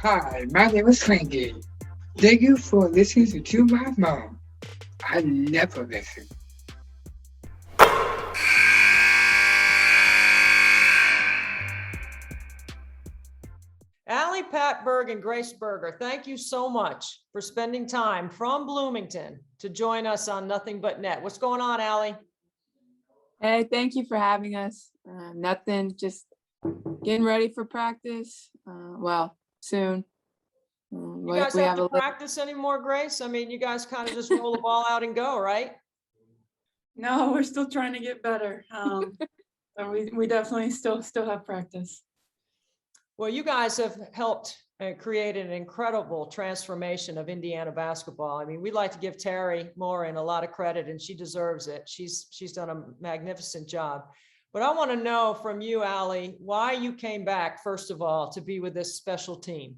Hi, my name is Frankie. Thank you for listening to my mom. I never listen. Allie Patberg and Grace Berger, thank you so much for spending time from Bloomington to join us on Nothing But Net. What's going on, Allie? Hey, thank you for having us. Nothing, just getting ready for practice. Soon. You guys have to practice anymore, Grace? I mean, you guys kind of just roll the ball out and go, right? No, we're still trying to get better. So we definitely still have practice. Well, you guys have helped create an incredible transformation of Indiana basketball. I mean, we'd like to give Terry Morin a lot of credit, and she deserves it. She's done a magnificent job. But I want to know from you, Allie, why you came back, first of all, to be with this special team.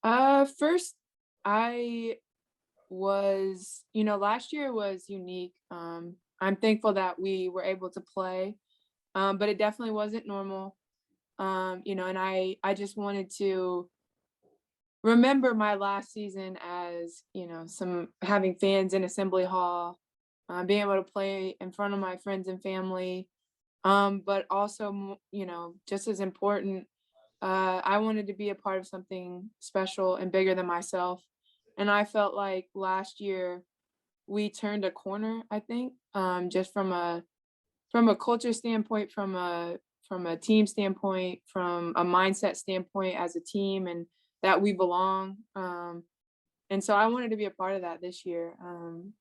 First, I was, last year was unique. I'm thankful that we were able to play, but it definitely wasn't normal. And I just wanted to remember my last season as, having fans in Assembly Hall, being able to play in front of my friends and family. But also, just as important, I wanted to be a part of something special and bigger than myself. And I felt like last year we turned a corner, I think, just from a culture standpoint, from a team standpoint, from a mindset standpoint as a team, and that we belong. And so I wanted to be a part of that this year. And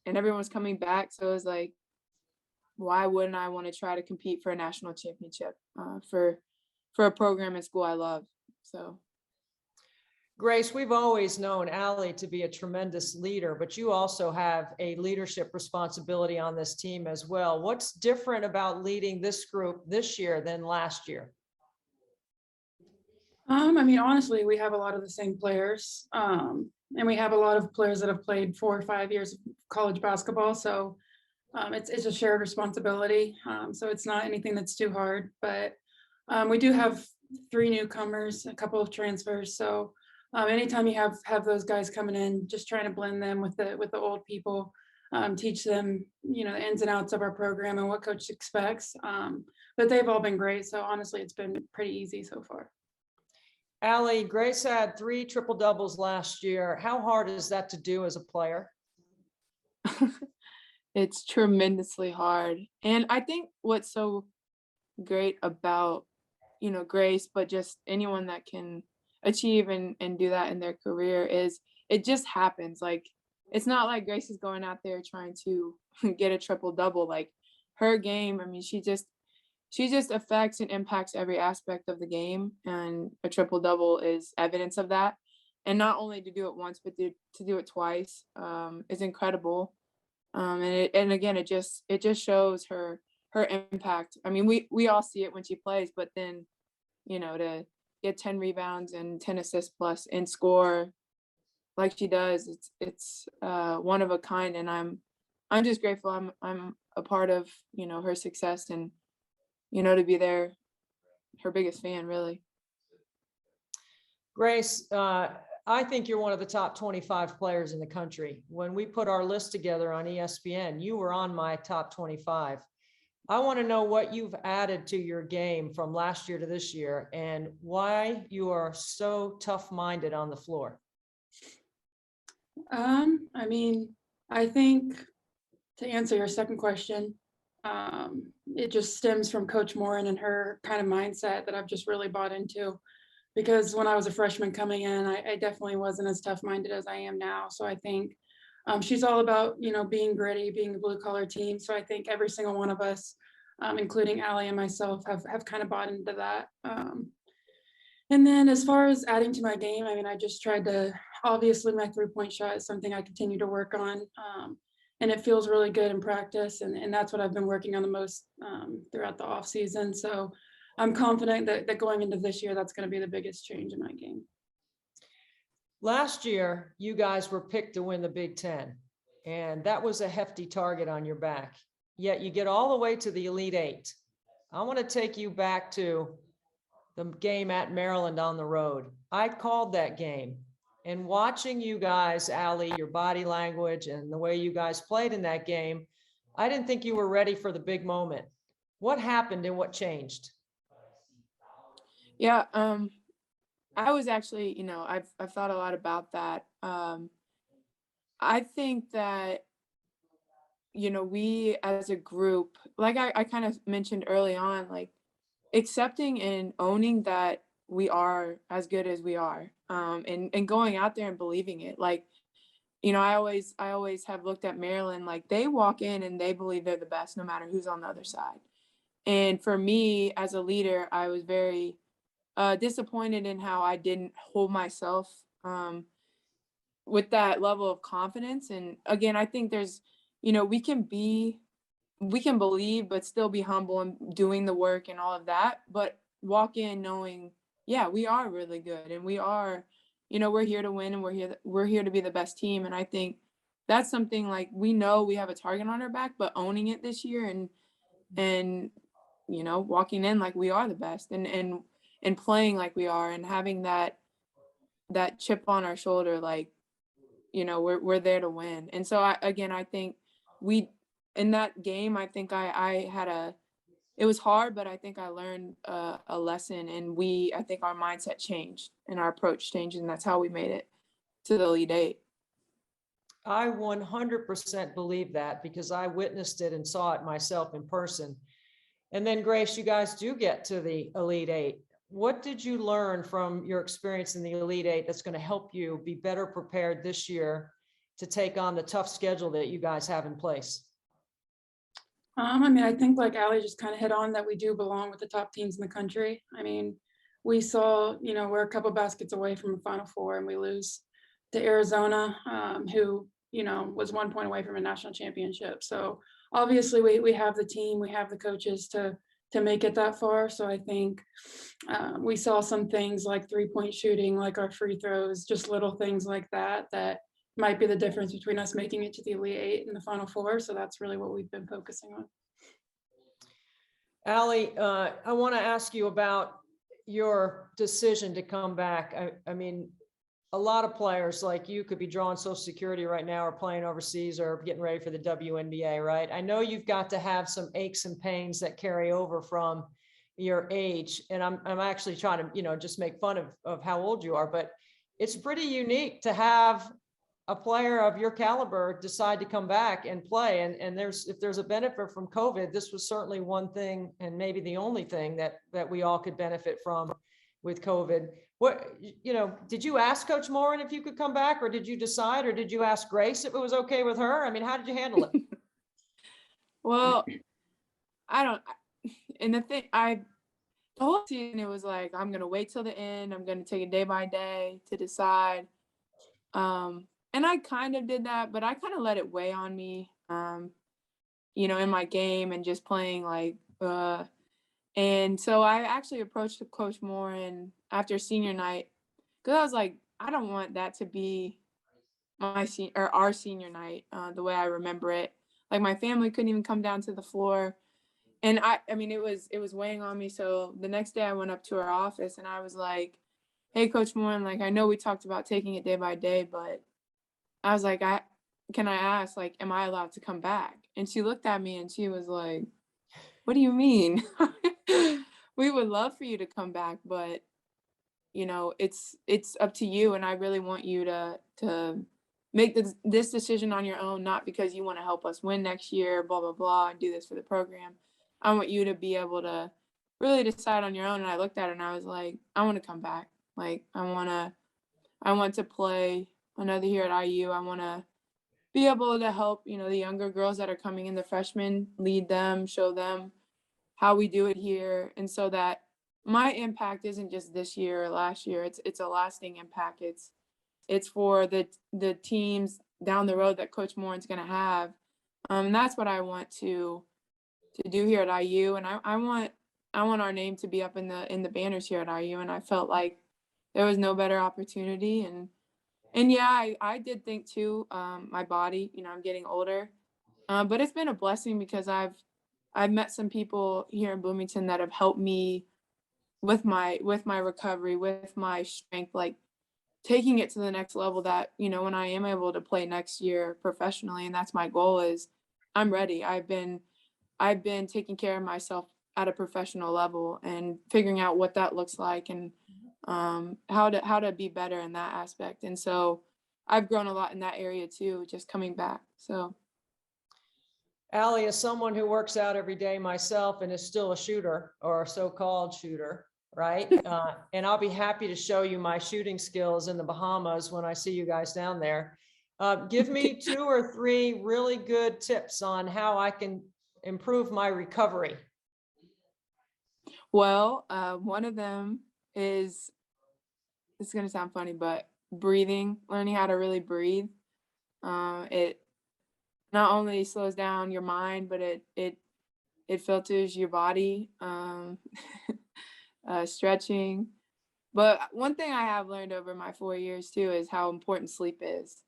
everyone's coming back. So it was like, why wouldn't I want to try to compete for a national championship for a program and school I love? So. Grace, we've always known Allie to be a tremendous leader, but you also have a leadership responsibility on this team as well. What's different about leading this group this year than last year? Honestly, we have a lot of the same players, and we have a lot of players that have played 4 or 5 years of college basketball. So it's a shared responsibility. So it's not anything that's too hard, but we do have 3 newcomers, a couple of transfers. So anytime you have those guys coming in, just trying to blend them with the old people, teach them, the ins and outs of our program and what coach expects. But they've all been great. So honestly, it's been pretty easy so far. Allie, Grace had 3 triple doubles last year. How hard is that to do as a player? It's tremendously hard. And I think what's so great about, Grace, but just anyone that can achieve and do that in their career is it just happens. Like, it's not like Grace is going out there trying to get a triple double. Like, her game, she just affects and impacts every aspect of the game, and a triple double is evidence of that. And not only to do it once, but to do it twice is incredible. And again, it just shows her impact. We all see it when she plays, but then, to get 10 rebounds and 10 assists plus and score like she does, it's one of a kind. And I'm just grateful I'm a part of, her success, and, to be there, her biggest fan, really. Grace, I think you're one of the top 25 players in the country. When we put our list together on ESPN, you were on my top 25. I want to know what you've added to your game from last year to this year, and why you are so tough-minded on the floor. I think, to answer your second question, it just stems from Coach Morin and her kind of mindset that I've just really bought into. Because when I was a freshman coming in, I definitely wasn't as tough-minded as I am now. So I think she's all about, being gritty, being a blue-collar team. So I think every single one of us, including Allie and myself, have kind of bought into that. And then as far as adding to my game, I just tried to, obviously my 3-point shot is something I continue to work on. And it feels really good in practice. And that's what I've been working on the most throughout the off season. So I'm confident that going into this year, that's going to be the biggest change in my game. Last year, you guys were picked to win the Big Ten, and that was a hefty target on your back. Yet you get all the way to the Elite Eight. I want to take you back to the game at Maryland on the road. I called that game, and watching you guys, Allie, your body language and the way you guys played in that game, I didn't think you were ready for the big moment. What happened and what changed? Yeah, I was actually, I've thought a lot about that. I think that, we as a group, like I kind of mentioned early on, like accepting and owning that we are as good as we are, and going out there and believing it. Like, I always have looked at Maryland, like they walk in and they believe they're the best no matter who's on the other side. And for me as a leader, I was very disappointed in how I didn't hold myself with that level of confidence. And again, I think there's, we can believe, but still be humble and doing the work and all of that. But walk in knowing, yeah, we are really good, and we are, we're here to win, and we're here to be the best team. And I think that's something like we know we have a target on our back, but owning it this year and walking in like we are the best, and playing like we are, and having that chip on our shoulder, like, we're there to win. And so I think we, in that game, I think I had it was hard, but I think I learned a lesson, and I think our mindset changed and our approach changed, and that's how we made it to the Elite Eight. I 100% believe that because I witnessed it and saw it myself in person. And then, Grace, you guys do get to the Elite Eight. What did you learn from your experience in the Elite Eight that's going to help you be better prepared this year to take on the tough schedule that you guys have in place? I think like Allie just kind of hit on that we do belong with the top teams in the country. I mean, we saw, we're a couple baskets away from the Final Four, and we lose to Arizona, who, was 1 point away from a national championship. So obviously we have the team, we have the coaches to make it that far. So I think we saw some things like 3-point shooting, like our free throws, just little things like that might be the difference between us making it to the Elite Eight and the Final Four. So that's really what we've been focusing on. Allie, I want to ask you about your decision to come back. I mean, a lot of players like you could be drawing Social Security right now, or playing overseas, or getting ready for the WNBA, right? I know you've got to have some aches and pains that carry over from your age. And I'm actually trying to, just make fun of how old you are, but it's pretty unique to have a player of your caliber decide to come back and play. And if there's a benefit from COVID, this was certainly one thing, and maybe the only thing that we all could benefit from with COVID. What, did you ask Coach Morin if you could come back, or did you decide, or did you ask Grace if it was okay with her? I mean, how did you handle it? Well, the whole season, it was like, I'm going to wait till the end. I'm going to take it day by day to decide. And I kind of did that, but I kind of let it weigh on me, in my game and just playing and so I actually approached Coach Morin after senior night, because I was like, I don't want that to be our senior night, the way I remember it. Like, my family couldn't even come down to the floor. And I mean, it was weighing on me. So the next day I went up to her office and I was like, hey, Coach Morin, like, I know we talked about taking it day by day, but I was like, can I ask, like, am I allowed to come back? And she looked at me and she was like, what do you mean? We would love for you to come back, but it's up to you. And I really want you to make this decision on your own, not because you want to help us win next year, blah, blah, blah, and do this for the program. I want you to be able to really decide on your own. And I looked at her and I was like, I want to come back. Like, I want to play another year at IU. I want to be able to help, the younger girls that are coming in, the freshmen, lead them, show them how we do it here. And so that my impact isn't just this year or last year, it's a lasting impact. It's for the teams down the road that Coach Morin's going to have. And that's what I want to do here at IU. And I want our name to be up in the banners here at IU. And I felt like there was no better opportunity. And yeah, I did think too, my body, I'm getting older, but it's been a blessing because I've met some people here in Bloomington that have helped me with my recovery, with my strength, like taking it to the next level that, you know, when I am able to play next year professionally, and that's my goal, is I'm ready. I've been taking care of myself at a professional level and figuring out what that looks like, and how to be better in that aspect. And so I've grown a lot in that area too, just coming back. So Allie, as someone who works out every day myself and is still a shooter, or a so-called shooter, right? And I'll be happy to show you my shooting skills in the Bahamas when I see you guys down there. Give me 2 or 3 really good tips on how I can improve my recovery. well, one of them is, it's going to sound funny, but breathing, learning how to really breathe. It not only slows down your mind, but it filters your body. Stretching. But one thing I have learned over my 4 years too is how important sleep is.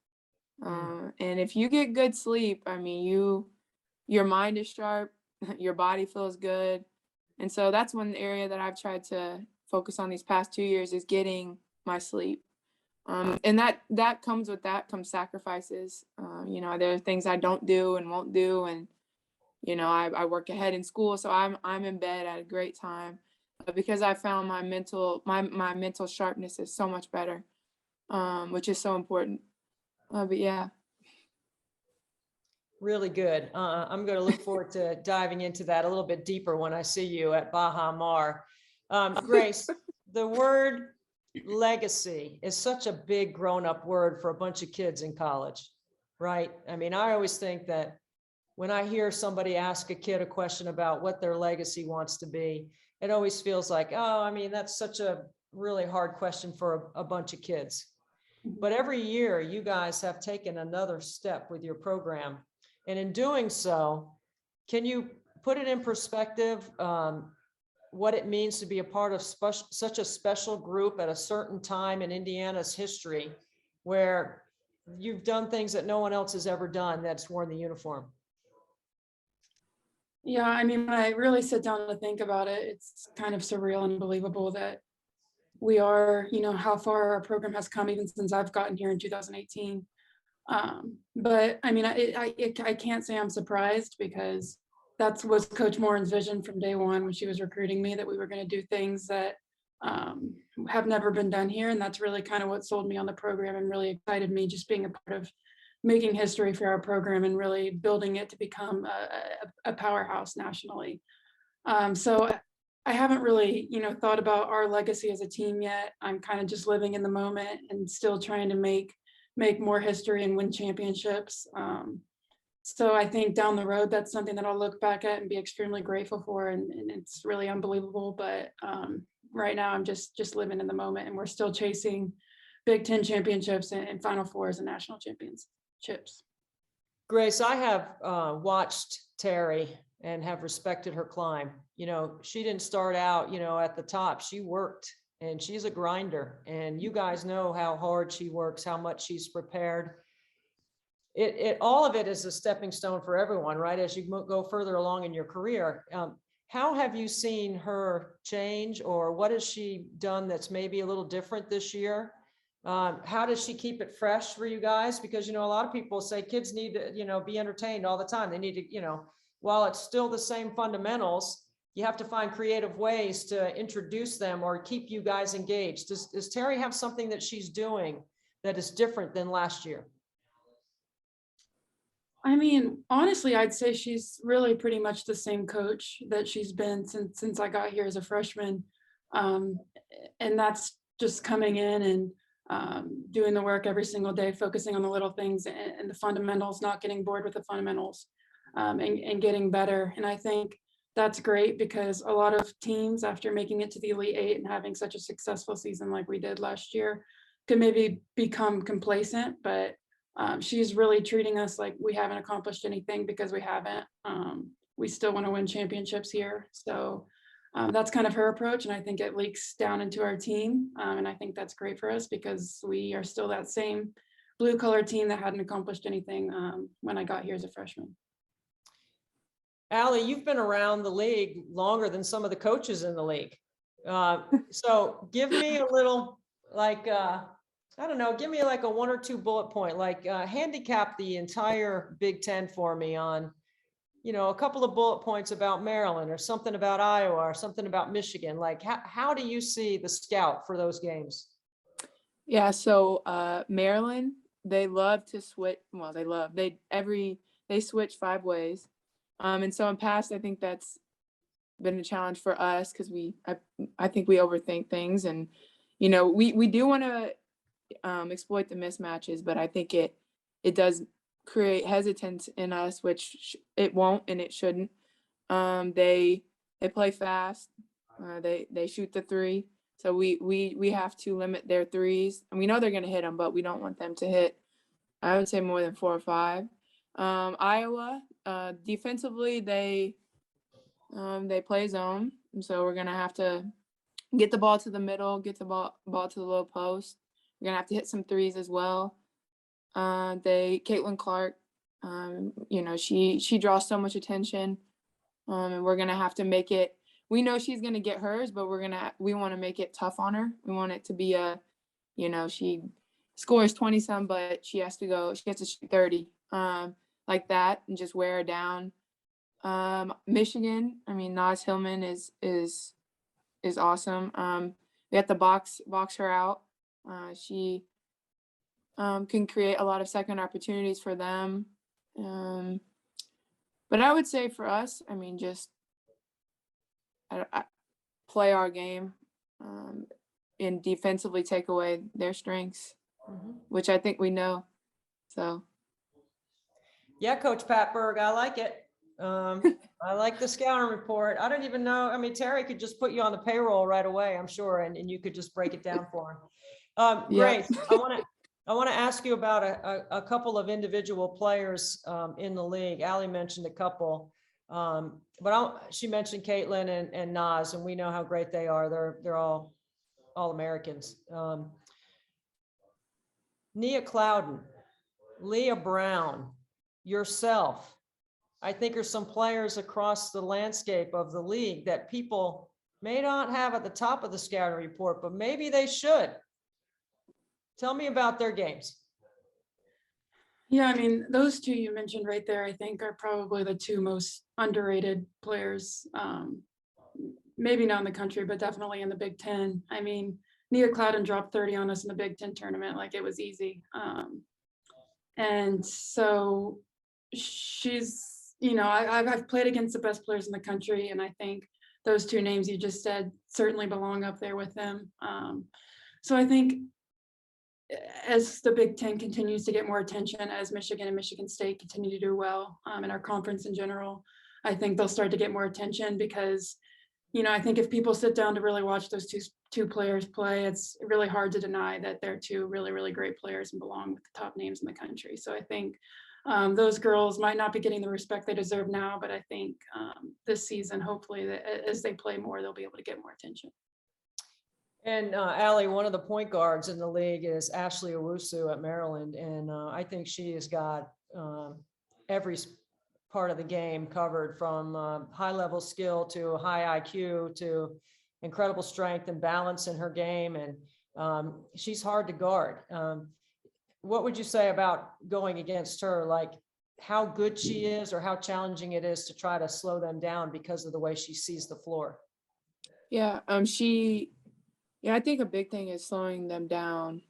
And if you get good sleep, I mean, your mind is sharp, your body feels good. And so that's one area that I've tried to focus on these past 2 years, is getting my sleep. And that comes sacrifices. You know, there are things I don't do and won't do. And, you know, I work ahead in school, so I'm in bed at a great time, because I found my mental sharpness is so much better, which is so important. But yeah. Really good. I'm going to look forward to diving into that a little bit deeper when I see you at Baha Mar. Grace, the word legacy is such a big grown-up word for a bunch of kids in college, right? I mean, I always think that when I hear somebody ask a kid a question about what their legacy wants to be, it always feels like, oh, I mean, that's such a really hard question for a bunch of kids. But every year you guys have taken another step with your program. And in doing so, can you put it in perspective, what it means to be a part of such a special group at a certain time in Indiana's history, where you've done things that no one else has ever done that's worn the uniform? Yeah, I mean, when I really sit down to think about it, it's kind of surreal and unbelievable that we are, you know, how far our program has come even since I've gotten here in 2018. But I mean, I can't say I'm surprised, because that was Coach Morin's vision from day one when she was recruiting me, that we were going to do things that have never been done here. And that's really kind of what sold me on the program and really excited me, just being a part of making history for our program and really building it to become a powerhouse nationally. So I haven't really, you know, thought about our legacy as a team yet. I'm kind of just living in the moment and still trying to make more history and win championships. So I think down the road, that's something that I'll look back at and be extremely grateful for. And it's really unbelievable. But right now I'm just living in the moment, and we're still chasing Big Ten championships and Final Fours and national championships. Grace, I have watched Terry and have respected her climb. You know, she didn't start out, you know, at the top. She worked, and she's a grinder. And you guys know how hard she works, how much she's prepared. All of it is a stepping stone for everyone, right? As you go further along in your career. How have you seen her change, or what has she done that's maybe a little different this year? How does she keep it fresh for you guys? Because, you know, a lot of people say kids need to, you know, be entertained all the time. They need to, you know, while it's still the same fundamentals, you have to find creative ways to introduce them or keep you guys engaged. Does Terry have something that she's doing that is different than last year? I mean, honestly, I'd say she's really pretty much the same coach that she's been since I got here as a freshman. And that's just coming in and doing the work every single day, focusing on the little things and the fundamentals, not getting bored with the fundamentals, and getting better. And I think that's great, because a lot of teams, after making it to the Elite Eight and having such a successful season like we did last year, could maybe become complacent. But she's really treating us like we haven't accomplished anything, because we haven't. We still want to win championships here. So that's kind of her approach. And I think it leaks down into our team. And I think that's great for us, because we are still that same blue collar team that hadn't accomplished anything when I got here as a freshman. Allie, you've been around the league longer than some of the coaches in the league. So give me a little, like, I don't know, give me like a 1 or 2 bullet point, like, handicap the entire Big Ten for me on, a couple of bullet points about Maryland or something about Iowa or something about Michigan. Like, how do you see the scout for those games? Yeah, so Maryland, they love to switch. Well, they switch 5 ways. And so in past, I think that's been a challenge for us because I think we overthink things, and we do want to exploit the mismatches, but I think it does create hesitance in us, which it won't and it shouldn't. They play fast. They shoot the 3. So we have to limit their threes, and we know they're going to hit them, but we don't want them to hit, I would say, more than 4 or 5. Iowa, defensively, they play zone, and so we're going to have to get the ball to the middle, get the ball to the low post. We're going to have to hit some threes as well. Caitlin Clark, she draws so much attention, and we're going to have to make it. We know she's going to get hers, but we want to make it tough on her. We want it to be she scores 20 some, but she has to shoot 30, like that, and just wear her down. Michigan, I mean, Naz Hillman is awesome. We have to box her out. She can create a lot of second opportunities for them. But I would say for us, I mean, just play our game, and defensively take away their strengths, which I think we know. So. Yeah, Coach Patberg, I like it. I like the scouting report. I don't even know. I mean, Terry could just put you on the payroll right away, I'm sure, and you could just break it down for him. Grace, I want to ask you about a couple of individual players in the league. Allie mentioned a couple. But she mentioned Caitlin and Naz, and we know how great they are. They're all Americans. Nia Clouden, Leah Brown, yourself, I think are some players across the landscape of the league that people may not have at the top of the scouting report, but maybe they should. Tell me about their games. Yeah, I mean, those 2 you mentioned right there, I think, are probably the 2 most underrated players, maybe not in the country, but definitely in the Big Ten. I mean, Nia Clouden dropped 30 on us in the Big Ten tournament, like it was easy. And so she's, I've played against the best players in the country, and I think those 2 names you just said certainly belong up there with them. So I think as the Big Ten continues to get more attention, as Michigan and Michigan State continue to do well, in our conference in general, I think they'll start to get more attention because, I think if people sit down to really watch those two players play, it's really hard to deny that they're 2 really, really great players and belong with the top names in the country. So I think those girls might not be getting the respect they deserve now, but I think this season, hopefully, as they play more, they'll be able to get more attention. And Allie, one of the point guards in the league is Ashley Owusu at Maryland, and I think she has got every part of the game covered, from high-level skill to high IQ to incredible strength and balance in her game, and she's hard to guard. What would you say about going against her? Like, how good she is, or how challenging it is to try to slow them down because of the way she sees the floor? Yeah, I think a big thing is slowing them down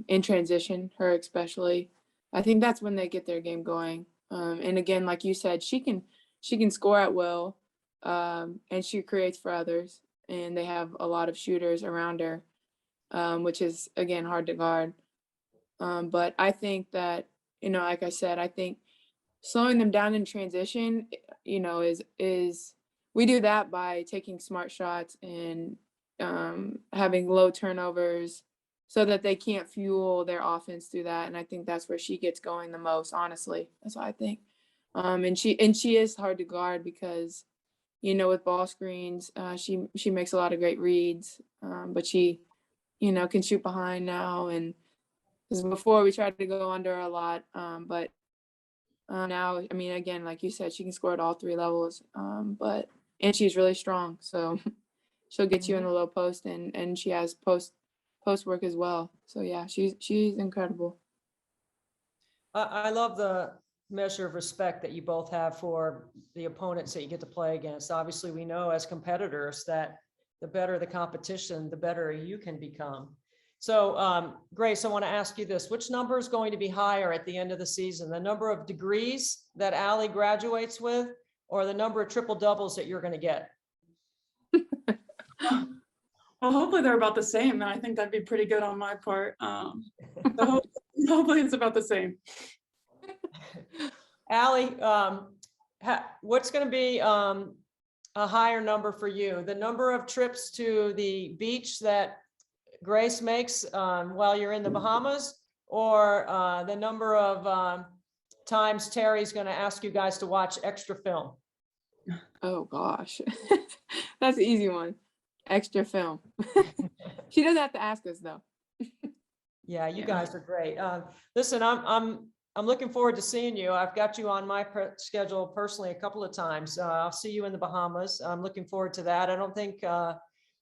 in transition, her especially. I think that's when they get their game going. And again, like you said, she can score at will, and she creates for others. And they have a lot of shooters around her, which is, again, hard to guard. But I think that, like I said, I think slowing them down in transition, is we do that by taking smart shots and having low turnovers so that they can't fuel their offense through that. And I think that's where she gets going the most, honestly. That's what I think. And she is hard to guard because, with ball screens, she makes a lot of great reads, but she, can shoot behind now. And because before we tried to go under a lot, but now, I mean, again, like you said, she can score at all 3 levels, and she's really strong. So she'll get you in the low post, and she has post work as well. So yeah, she's incredible. I love the measure of respect that you both have for the opponents that you get to play against. Obviously, we know as competitors that the better the competition, the better you can become. So Grace, I want to ask you this. Which number is going to be higher at the end of the season? The number of degrees that Allie graduates with, or the number of triple doubles that you're going to get? Well, hopefully they're about the same, and I think that'd be pretty good on my part. So hopefully it's about the same. Allie, what's going to be a higher number for you? The number of trips to the beach that Grace makes while you're in the Bahamas, or the number of times Terry's going to ask you guys to watch extra film? Oh gosh, that's an easy one. Extra film. She doesn't have to ask us though. Yeah, you guys are great. Listen, I'm looking forward to seeing you. I've got you on my schedule personally a couple of times. I'll see you in the Bahamas. I'm looking forward to that. I don't think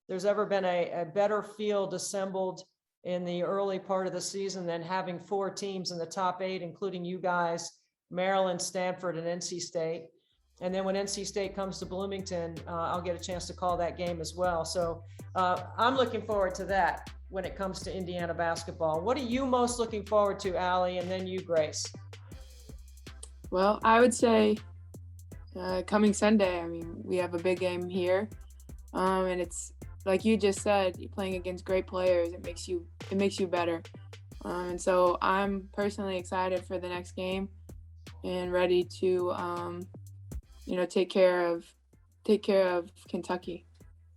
there's ever been a better field assembled in the early part of the season than having 4 teams in the top 8, including you guys, Maryland, Stanford, and NC State. And then when NC State comes to Bloomington, I'll get a chance to call that game as well. So I'm looking forward to that when it comes to Indiana basketball. What are you most looking forward to, Allie, and then you, Grace? Well, I would say coming Sunday, I mean, we have a big game here. And it's like you just said, you're playing against great players. It makes you better. And so I'm personally excited for the next game and ready to take care of Kentucky.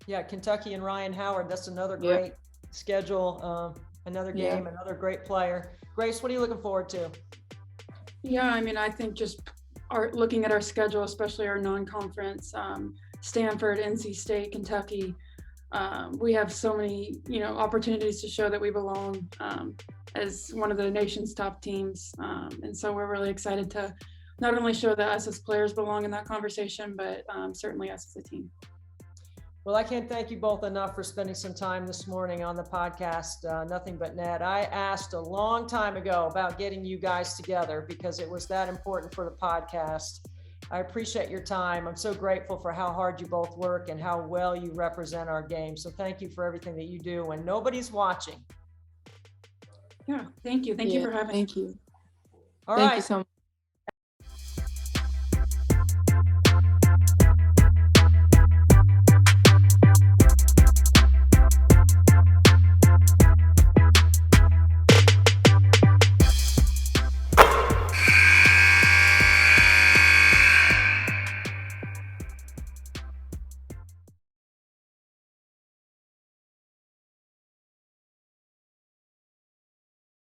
Yeah, Kentucky and Ryan Howard. That's another great schedule. Another game, another great player. Grace, what are you looking forward to? Yeah, I mean, I think just looking at our schedule, especially our non-conference, Stanford, NC State, Kentucky, we have so many, opportunities to show that we belong as one of the nation's top teams. And so we're really excited to not only show that us as players belong in that conversation, but certainly us as a team. Well, I can't thank you both enough for spending some time this morning on the podcast, Nothing But Net. I asked a long time ago about getting you guys together because it was that important for the podcast. I appreciate your time. I'm so grateful for how hard you both work and how well you represent our game. So thank you for everything that you do when nobody's watching. Yeah, thank you. Thank you for having me. Thank you. All Thank right. you so much.